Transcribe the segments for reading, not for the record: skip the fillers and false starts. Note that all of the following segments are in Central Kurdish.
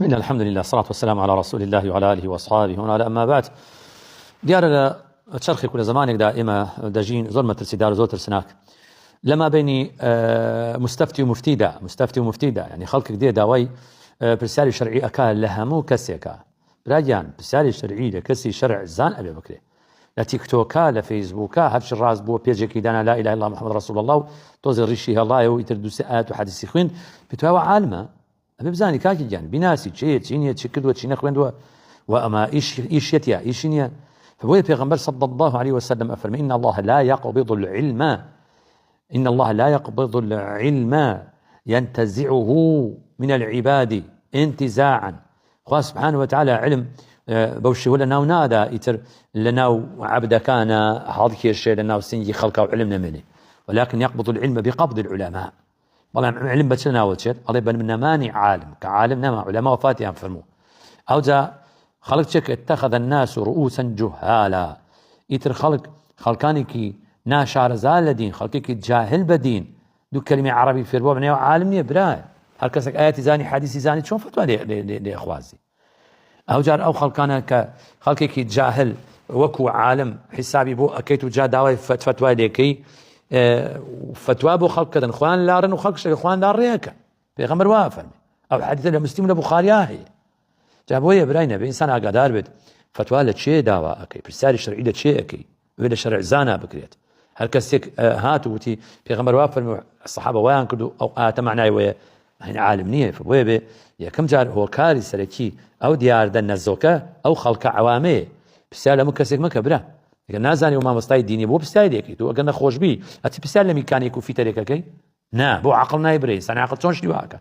بسم الله الحمد لله الصلاة والسلام على رسول الله وعلى آله وأصحابه وعلى أما بعد دیارە چرخی کل زمانێک دائما دەژین زۆر مەترسیدار و زۆر ترسناک لما بینی مستفتي ومفتيدا يعني خەڵکێک دێ داوای پرسیاری شەرعی ئەکا لە هەموو کەسێکە برایان پرسیاری شەرعی لە کەسی شەرع زان ئەبێ بکرێ لە تیکتۆکا لە فەیسبووکا هەرچی ڕاست بووە پێجێکی دانا لا إله إلا الله محمد رسول الله و تۆزێ ڕیشی هەڵایە و ئیتر دووسێ ئاەت و حەدیسی خوێند پێتوایە عالمە ئەبێ بزانی کاکی گیان بیناسی چێ چی نییە چی کردووە چی نەخوێندووە و ئەمە ئیشیەتە ئیشی نییە فبوي پیغمبر صلى الله عليه وسلم أفرم إن الله لا يقبض العلم ينتزعه من العباد انتزاعا خواه سبحانه وتعالى علم بوشي ولا ناو نادا يتر لناو عبد كان هذيك الشيء لناو سنجي خلقه وعلمنا منه ولكن يقبض العلم بقبض العلماء والله علم بتشنا وتشت الله بن من مانع عالم كعالم نما علماء وفاتهم فرموا أو جاء خلق شك اتخذ الناس رؤوسا جهالا يتر خلقانك ناشار زال دين خلقك جاهل بدين دو كلمة عربي في ربوع بنيو عالمية براي هل كسك آيات زاني حديث زاني شون فتوى لإخوازي أو جار أو خلقك جاهل وكو عالم حسابي بو أكيتو جا داوي فتوى ليكي فتوى بو خلق كدن خوان لارن وخلق شك خوان لار ريكا بيغمر وافرمي أو حديث لمسلم لبخاري آهي جابوية براينا بإنسان أقدار بد فتوى لتشي داوا أكي برسالة شرعي لتشي أكي ولا شرع زانا بكريت هل كسيك هاتو وتي بيغمر وافر الصحابة ويان كدو أو معناي ويا هنا عالم نية فبوية بي يا كم جار هو كاري سلكي أو ديار دن الزوكا أو خلق عوامي برسالة مكسيك مكبرة لكن نازاني وما مستعد ديني بو برسالة ديكي تو أقلنا خوش بي أتي برسالة ميكانيكو في تاريكا كي نا بو عقلنا يبري سنة عقل تونش ديواكا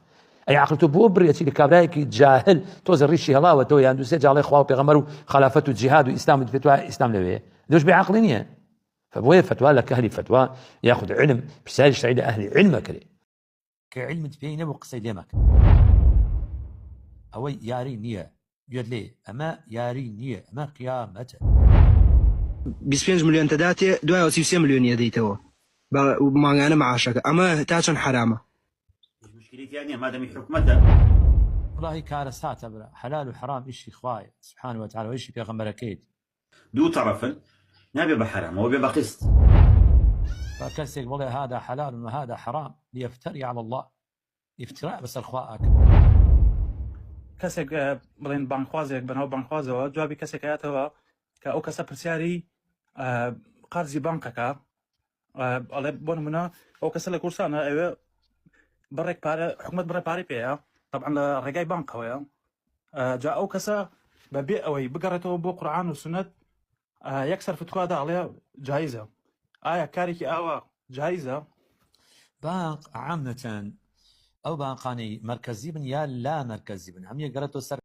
أي عقلته بوبر يتي لكابرايك جاهل توز الريشي هلا وتو ياندو سجى الله إخوة وبيغمروا خلافته الجهاد وإسلام فتوى إسلام لبيه دوش بعقلينية فبوي فتوى لك أهل فتوى ياخذ علم بسال الشرعي أهل علم كري كعلم تبين وقصي ديمك أو ياري نية يقول لي أما ياري نية أما قيامته 25 مليون تداتي 32 مليون يديتوا ما أنا معاشك أما تاچن حرامه مشكلتي يعني ما دام حكمته والله كارثات حلال وحرام إشي خواي سبحانه وتعالى وإشي بيغمر أكيد دو طرفا نبي بحرام وبي بقسط فكسك والله هذا حلال وهذا حرام ليفتري على الله افتراء بس الخواءك كسك بلين بانخوازك بنو بانخوازه جوابي كسك آياته كأو كسا برسياري قرضي بانكك الله بون منا أو كسا لكورسانا أيوه برك بار حكومة برك باري بيها طبعا رجاي بانك هويا جاء أو كسا ببيع أوي بقرته بو قرآن وسنة يكسر فتوى هذا عليه جائزة كاريكي جائزة بانك عامة أو بانقاني مركزي بن يا لا مركزي بن هم يقرأتوا سر